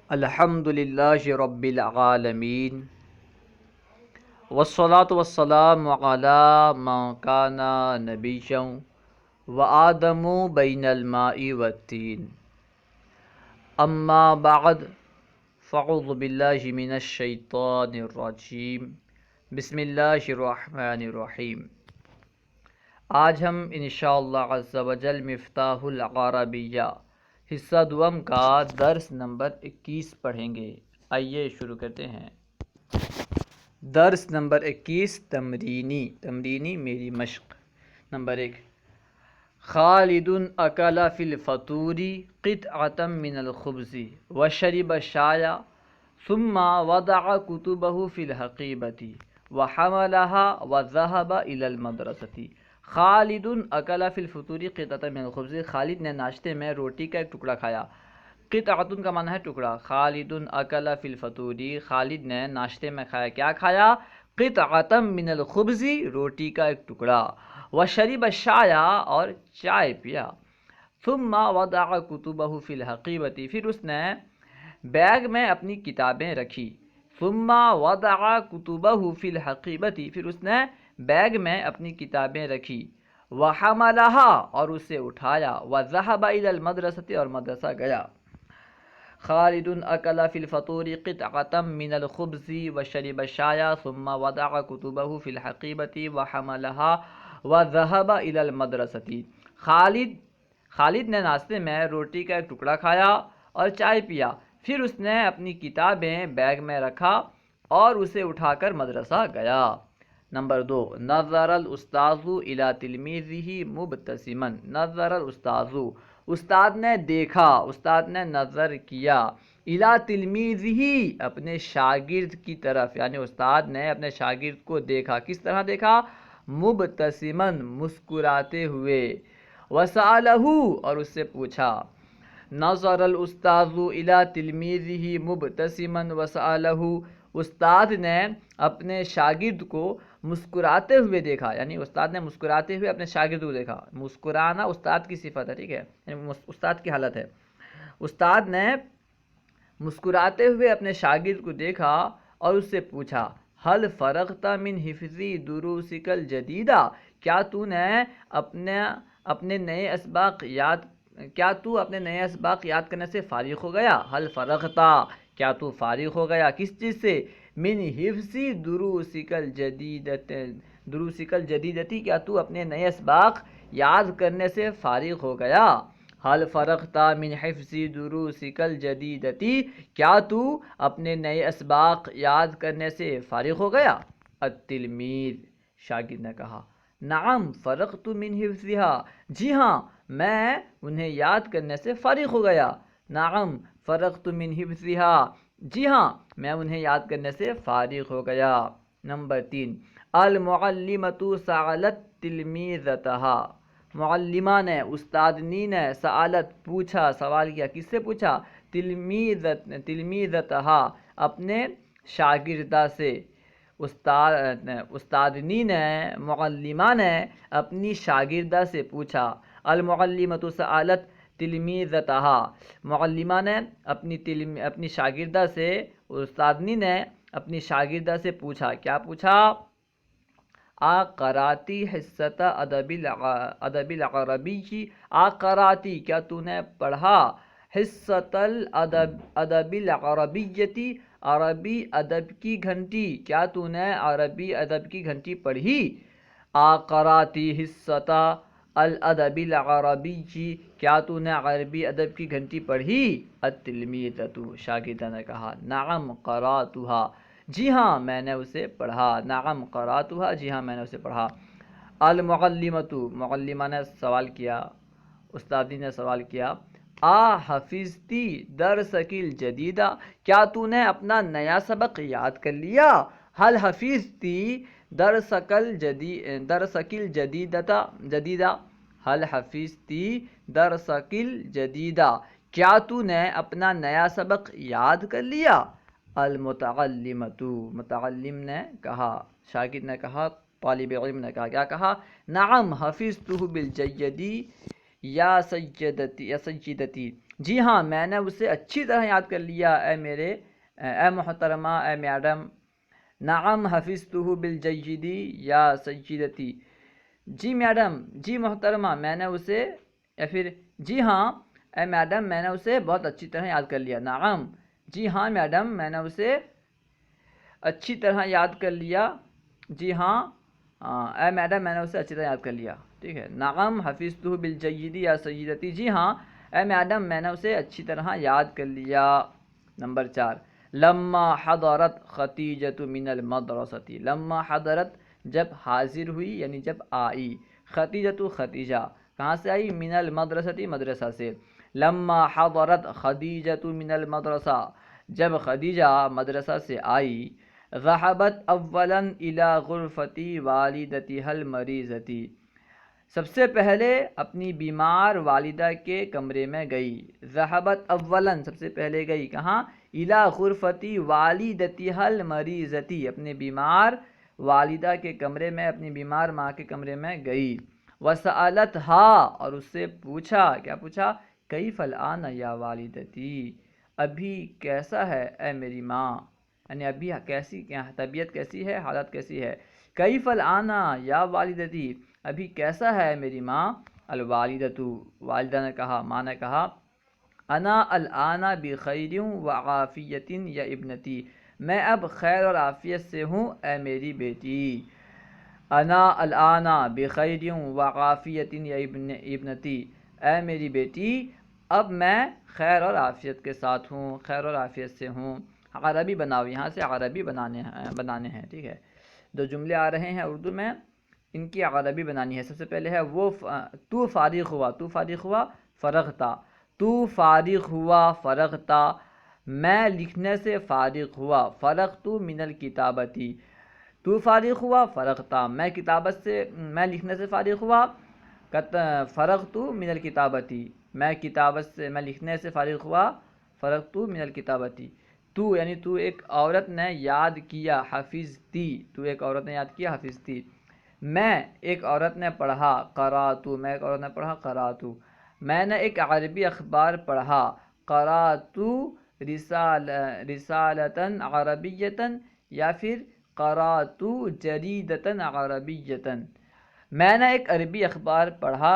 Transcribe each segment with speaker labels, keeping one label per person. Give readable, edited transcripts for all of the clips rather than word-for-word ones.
Speaker 1: الحمد للہ رب العالمین والصلاة والسلام علی من کان نبیا وآدم بین الماء والطین اما بعد فاعوذ باللہ من الشیطان الرجیم بسم اللہ الرحمن الرحیم۔ آج ہم انشاءاللہ عز و جل مفتاح العربیہ حصہ دوم کا درس نمبر 21 پڑھیں گے۔ آئیے شروع کرتے ہیں۔ درس نمبر 21 تمرینی میری مشق۔ نمبر 1، خالد اکل فی الفطور قطعة من الخبز وشرب الشاي ثم وضع كتبه في الحقيبة وحملها وذهب إلى المدرسة۔ خالد اکل فی الفطور قطعة من الخبز، خالد نے ناشتے میں روٹی کا ایک ٹکڑا کھایا۔ قطعۃ کا معنی ہے ٹکڑا۔ خالد اکل فی الفطور، خالد نے ناشتے میں کھایا، کیا کھایا؟ قطعۃ من الخبز، روٹی کا ایک ٹکڑا۔ وشرب الشاي، اور چائے پیا۔ ثم وضع كتبه في الحقيبة، پھر اس نے بیگ میں اپنی کتابیں رکھی۔ ثم وضع كتبه في الحقيبة، پھر اس نے بیگ میں اپنی کتابیں رکھی۔ وحملها، اور اسے اٹھایا۔ وذهب الى المدرسة، اور مدرسہ گیا۔ خالد اکل فی الفطور قطعة من الخبز وشرب الشاي ثم وضع كتبه في الحقيبة وحملها وذهب الى المدرسة۔ خالد نے ناشتے میں روٹی کا ایک ٹکڑا کھایا اور چائے پیا، پھر اس نے اپنی کتابیں بیگ میں رکھا اور اسے اٹھا کر مدرسہ گیا۔ نمبر 2، نظر الاستاذ الى تلمیذہ مبتسما۔ نظر الاستاذ، استاد نے دیکھا، استاد نے نظر کیا۔ الى تلمیذہ، اپنے شاگرد کی طرف، یعنی استاد نے اپنے شاگرد کو دیکھا۔ کس طرح دیکھا؟ مبتسما، مسکراتے ہوئے۔ وسألہ، اور اس سے پوچھا۔ نظر الاستاذ الى تلمیذہ مبتسما وسألہ، استاد نے اپنے شاگرد کو مسکراتے ہوئے دیکھا، یعنی استاد نے مسکراتے ہوئے اپنے شاگرد کو دیکھا۔ مسکرانا استاد کی صفت ہے، ٹھیک ہے، یعنی استاد کی حالت ہے۔ استاد نے مسکراتے ہوئے اپنے شاگرد کو دیکھا اور اس سے پوچھا، هل فرغت من حفظ دروسک الجدیدہ، کیا تو اپنے نئے اسباق یاد کرنے سے فارغ ہو گیا؟ هل فرغت، کیا تو فارغ ہو گیا کس چیز سے؟ من حفظ دروسک الجدیدتی، کیا تو اپنے نئے اسباق یاد کرنے سے فارغ ہو گیا؟ هل فرغت من حفظ دروسک الجدیدتی، کیا تو اپنے نئے اسباق یاد کرنے سے فارغ ہو گیا؟ التلمیذ، شاگرد نے کہا، نعم فرغت من حفظها، جی ہاں میں انہیں یاد کرنے سے فارغ ہو گیا۔ نعم فرغت من حفظها، جی ہاں میں انہیں یاد کرنے سے فارغ ہو گیا۔ نمبر 3، المعلمۃ سألت تلمیذتها، معلمہ نے، استادنی نے، سألت پوچھا، سوال کیا، کس سے پوچھا؟ تلمیذتها، اپنے شاگردہ سے۔ استادنی نے، معلمہ نے اپنی شاگردہ سے پوچھا۔ المعلمۃ سألت تلمیذتها، معلمہ نے اپنی شاگردہ سے، استادنی نے اپنی شاگردہ سے پوچھا، کیا پوچھا؟ قراتی حصۃ ادب العربی، قراتی، کیا تو نے پڑھا؟ حصۃ ادب العربیتی، عربی ادب کی گھنٹی، کیا تو نے عربی ادب کی گھنٹی پڑھی؟ قراتی حصۃ الادب العربی، کیا تو نے عربی ادب کی گھنٹی پڑھی؟ التلمیذۃ، شاگردہ نے کہا، نعم قراتها، جی ہاں میں نے اسے پڑھا۔ نعم قراتها، جی ہاں میں نے اسے پڑھا۔ المعلمۃ، معلمہ نے سوال کیا، استادی نے سوال کیا، حفظتی درسک الجدیدہ، کیا تو نے اپنا نیا سبق یاد کر لیا؟ هل حفظتی درسک الجدیدہ، هل حفظتی درسک الجدیدہ، کیا تو نے اپنا نیا سبق یاد کر لیا؟ المتعلمۃ، متعلم نے کہا، شاگرد نے کہا، طالب علم نے کہا، کیا کہا؟ نعم حفظتہ بالجیدی یا سیدتی، جی ہاں میں نے اسے اچھی طرح یاد کر لیا اے محترمہ، اے میڈم. نعم حفظتہ بالجیدی یا سیدتی. جی میڈم، جی محترمہ، میں نے اسے، یا پھر جی ہاں اے میڈم میں نے اسے بہت اچھی طرح یاد کر لیا. نعم، جی ہاں میڈم میں نے اسے اچھی طرح یاد کر لیا. جی ہاں اے میڈم میں نے اسے اچھی طرح یاد کر لیا. ٹھیک ہے. نعم حفظتہ بالجیدی یا سیدتی. جی ہاں اے میڈم میں نے اسے اچھی طرح یاد کر لیا. نمبر 4، لما حضرت خدیجۃ من المدرسۃ. لما حضرت جب حاضر ہوئی یعنی جب آئی. خدیجۃ خدیجہ کہاں سے آئی؟ من المدرسۃ مدرسہ سے. لما حضرت خدیجۃ من المدرسہ جب خدیجہ مدرسہ سے آئی. ذهبت اولا الى غرفتی والدتها المریضۃ. سب سے پہلے اپنی بیمار والدہ کے کمرے میں گئی. ذهبت اولا سب سے پہلے گئی کہاں؟ الى غرفتی والدتها المریضۃ، اپنے بیمار والدہ کے کمرے میں، اپنی بیمار ماں کے کمرے میں گئی. وسألتها اور اس سے پوچھا، کیا پوچھا؟ کیف الآن یا والدتی، ابھی کیسا ہے اے میری ماں، یعنی ابھی کیسی، طبیعت کیسی ہے، حالت کیسی ہے. کیف الآن یا والدتی، ابھی کیسا ہے میری ماں. الوالدۃ والدہ نے کہا، ماں نے کہا، انا الآن بخیر وعافیت یا ابنتی، میں اب خیر اور عافیت سے ہوں اے میری بیٹی. انا الآن بخیر وعافیت یا ابنتی، اے میری بیٹی اب میں خیر اور عافیت کے ساتھ ہوں، خیر اور عافیت سے ہوں. عربی بناؤ، یہاں سے عربی بنانے ہیں. ٹھیک ہے. جو جملے آ رہے ہیں اردو میں ان کی عربی بنانی ہے. سب سے پہلے ہے وہ تو فارغ ہوا، تو فارغ ہوا فرغتا. تو فارغ ہوا فرغتا، میں لکھنے سے فارغ ہوا. فرغت من الکتابتی، تو فارغ ہوا فرغتا، میں کتابت سے، میں لکھنے سے فارغ ہوا. فرغت من الکتابتی، میں کتابت سے، میں لکھنے سے فارغ ہوا. فرغت من الکتابتی. تو یعنی تو ایک عورت نے یاد کیا. حفظتی، تو ایک عورت نے یاد کیا. حفظتی، میں ایک عورت نے پڑھا. قرأت، میں ایک عورت نے پڑھا. قرأت، میں نے ایک عربی اخبار پڑھا. قرأت رسالة عربیة یا پھر قرأت جریدة عربیة، میں نے ایک عربی اخبار پڑھا.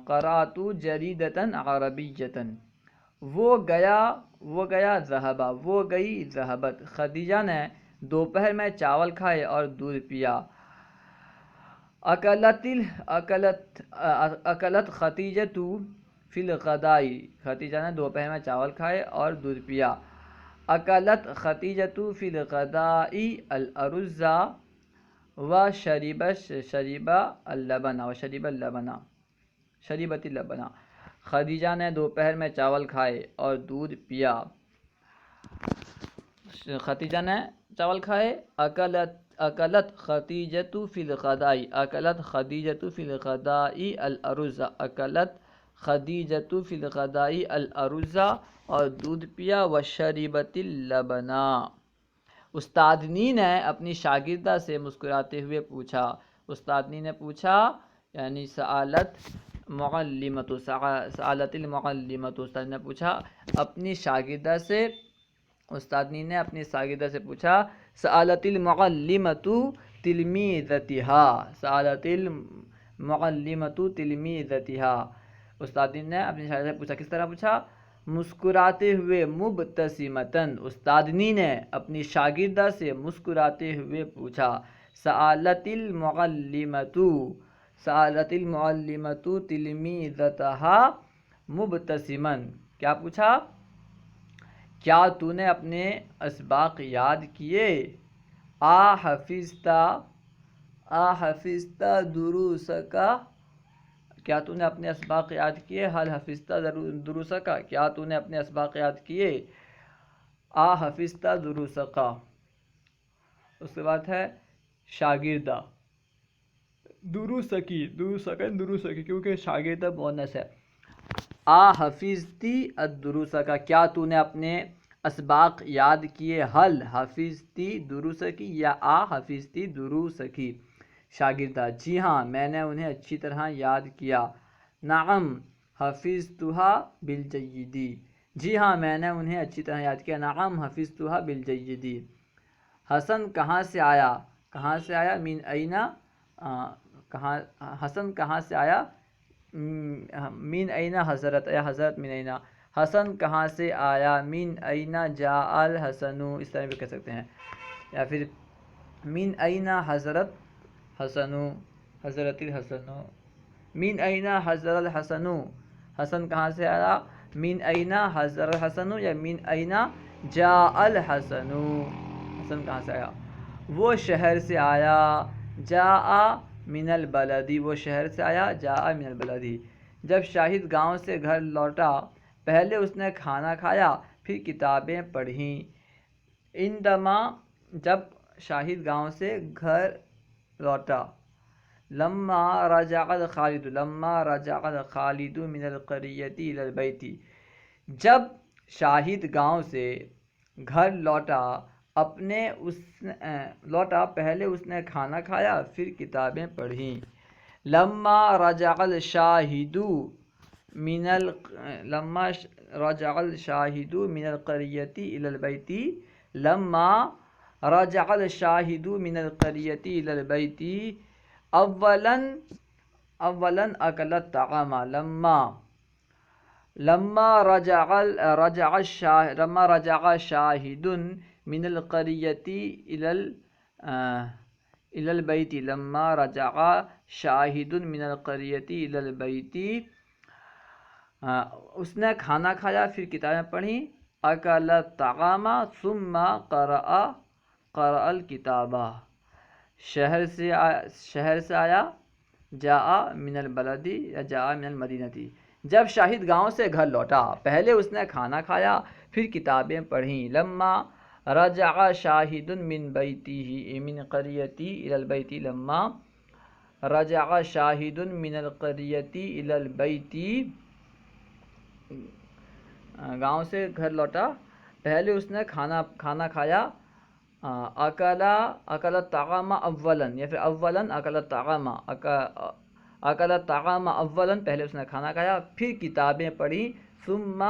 Speaker 1: قرأت جریدة عربیة. وہ گیا ذہبا، وہ گئی ذہبت. خدیجہ نے دوپہر میں چاول کھائے اور دودھ پیا. اکلت خدیجۃ فی الغداء، خدیجہ نے دوپہر میں چاول کھائے اور دودھ پیا. اکلت خدیجۃ فی الغداء الارز شربت اللبن. خدیجہ نے دوپہر میں چاول کھائے اور دودھ پیا. خدیجہ نے چاول کھائے. اکلت خدیجۃ فی الغداء، اکلت خدیجۃ فی الغداء الارز، اکلت خدیجۃ فی الغداء الارز، اور دودھ پیا. وشربت اللبن. استادنی نے اپنی شاگردہ سے مسکراتے ہوئے پوچھا. استادنی نے پوچھا یعنی سألت معلمۃ، سألت المعلمۃ، استاد نے پوچھا اپنی شاگردہ سے. استادنی نے اپنی شاگردہ سے پوچھا. سألت المعلمۃ تلمیذتها، سألت المعلمۃ تلمیذتها. استادنی نے اپنی شاگردہ سے پوچھا. کس طرح پوچھا؟ مسکراتے ہوئے. مبتسمتاً، استادنی نے اپنی شاگردہ سے مسکراتے ہوئے پوچھا. سألت المعلمۃ، سألت المعلمۃ تلمیذتها مبتسماً. کیا پوچھا؟ کیا تو نے اپنے اسباق یاد کیے؟ حفظت دروسک، کیا تو نے اپنے اسباق یاد کیے؟ حل حفظت دروسک، کیا تو نے اپنے اسباق یاد کیے؟ حفظت دروسک. اس کے بعد ہے شاگردہ. دروسکی کیونکہ شاگردہ مؤنث ہے. حفظتی الدروسک، کیا تو نے اپنے اسباق یاد کیے؟ حل حفظتی دروسکی یا حفظتی دروسکی. شاگردہ، جی ہاں میں نے انہیں اچھی طرح یاد کیا. نعم حفظتها بالجیدی، جی ہاں میں نے انہیں اچھی طرح یاد کیا. نعم حفظتها بالجیدی. حسن کہاں سے آیا؟ کہاں سے آیا؟ من این، کہاں حسن کہاں سے آیا؟ من این حضرت، یا حضرت من این. حسن کہاں سے آیا؟ من این جاء الحسن، اس طرح بھی کہہ سکتے ہیں. یا پھر من این حضرت حسن، حضرت الحسن. من این حضر الحسن، حسن کہاں سے آیا؟ من این حضر الحسن یا من این جاء الحسن، حسن کہاں سے آیا؟ وہ شہر سے آیا. جاء من البلدی، وہ شہر سے آیا. جاء من البلدی. جب شاہد گاؤں سے گھر لوٹا پہلے اس نے کھانا کھایا پھر کتابیں پڑھیں. عندما، جب شاہد گاؤں سے گھر لوٹا. لما رجع الخالد، لما رجع الخالد من القریۃ الی البیت، جب شاہد گاؤں سے گھر لوٹا پہلے اس نے کھانا کھایا پھر کتابیں پڑھیں. لما رجع الشاہد من القریۃ الی البیت، لما رجع الشاہد من القریۃ الی البیت اولا اکل الطعام. لما رجع شاہد من القریۃ الی البیت، لما رجع شاہد من القریۃ الی البیت، اس نے کھانا کھایا پھر کتابیں پڑھیں. اکل الطعام ثم قرأ الکتاب. شہر سے آیا. جاء من البلدی یا جاء من المدینتی. جب شاہد گاؤں سے گھر لوٹا پہلے اس نے کھانا کھایا پھر کتابیں پڑھیں. لما رجع شاہد من بیتہ من قریۃ الی البیت، لما رجع شاہد من القریۃ الی البیت، گاؤں سے گھر لوٹا پہلے اس نے کھانا کھایا. اکل الطعام اولا، یا پھر اولا اکل الطعام، اکل الطعام اولا، پہلے اس نے کھانا کھایا پھر کتابیں پڑھی. ثم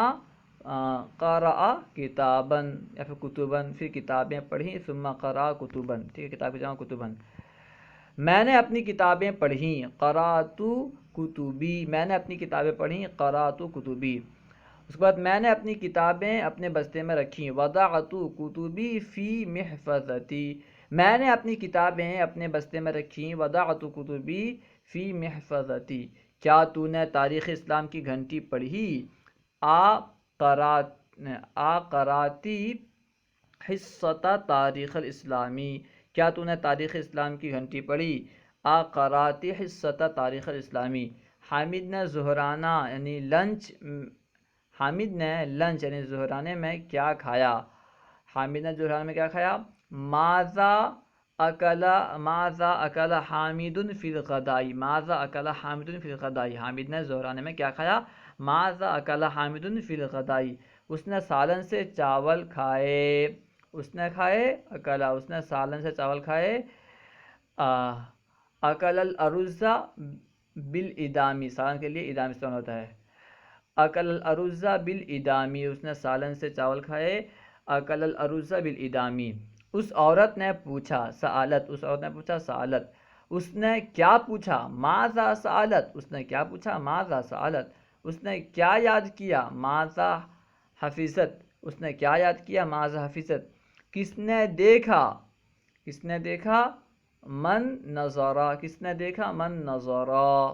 Speaker 1: قرأ کتابا، یا پھر کتبا، پھر کتابیں پڑھی. ثم قرأ کتبا، ٹھیک ہے، کتاب کی جمع کتبا. میں نے اپنی کتابیں پڑھیں. قرأت کتبی، میں نے اپنی کتابیں پڑھیں. قرأت کتبی. اس کے بعد میں نے اپنی کتابیں اپنے بستے میں رکھیں. وضعت کتبی فی محفظتی، میں نے اپنی کتابیں اپنے بستے میں رکھیں. وضعت کتبی فی محفظتی. کیا تو نے تاریخ اسلام کی گھنٹی پڑھی؟ قراتی حصۃ تاریخ الاسلامی، کیا تو نے تاریخ اسلام کی گھنٹی پڑھی؟ قراتی حصۃ تاریخ الاسلامی. حامد نے ظہرانہ یعنی لنچ، حامد نے لنچ یعنی ظہرانے میں کیا کھایا؟ حامد نے ظہرانے میں کیا کھایا؟ ماذا اکل حامد فی الغداء، ماذا اکل حامد فی الغداء. حامد نے ظہرانے میں کیا کھایا؟ ماذا اکل حامد فی الغداء. اس نے سالن سے چاول کھائے. اس نے سالن سے چاول کھائے. اکل الارز بالادامی، سالن کے لیے ادام استعمال ہوتا ہے. اکل الارز بالادامی، اس نے سالن سے چاول کھائے. اکل الارز بالادامی. اس عورت نے پوچھا. سألت، اس عورت نے پوچھا. سألت، اس نے کیا پوچھا؟ ماذا سألت، اس نے کیا پوچھا؟ ماذا سألت. اس نے کیا یاد کیا؟ ماذا حفظت، اس نے کیا یاد کیا؟ ماذا حفظت. کس نے دیکھا؟ کس نے دیکھا؟ من نظرا، کس نے دیکھا؟ من نظرا.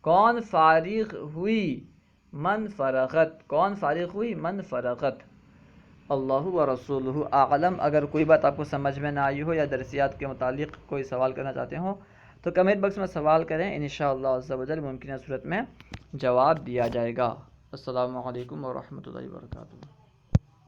Speaker 1: کون فارغ ہوئی؟ من فرغت، کون فارغ ہوئی؟ من فرغت. اللہ و رسولہ اعلم. اگر کوئی بات آپ کو سمجھ میں نہ آئی ہو یا درسیات کے متعلق کوئی سوال کرنا چاہتے ہوں تو کمنٹ باکس میں سوال کریں، انشاءاللہ عز و جل ممکنہ صورت میں جواب دیا جائے گا. السلام علیکم ورحمۃ اللہ وبرکاتہ.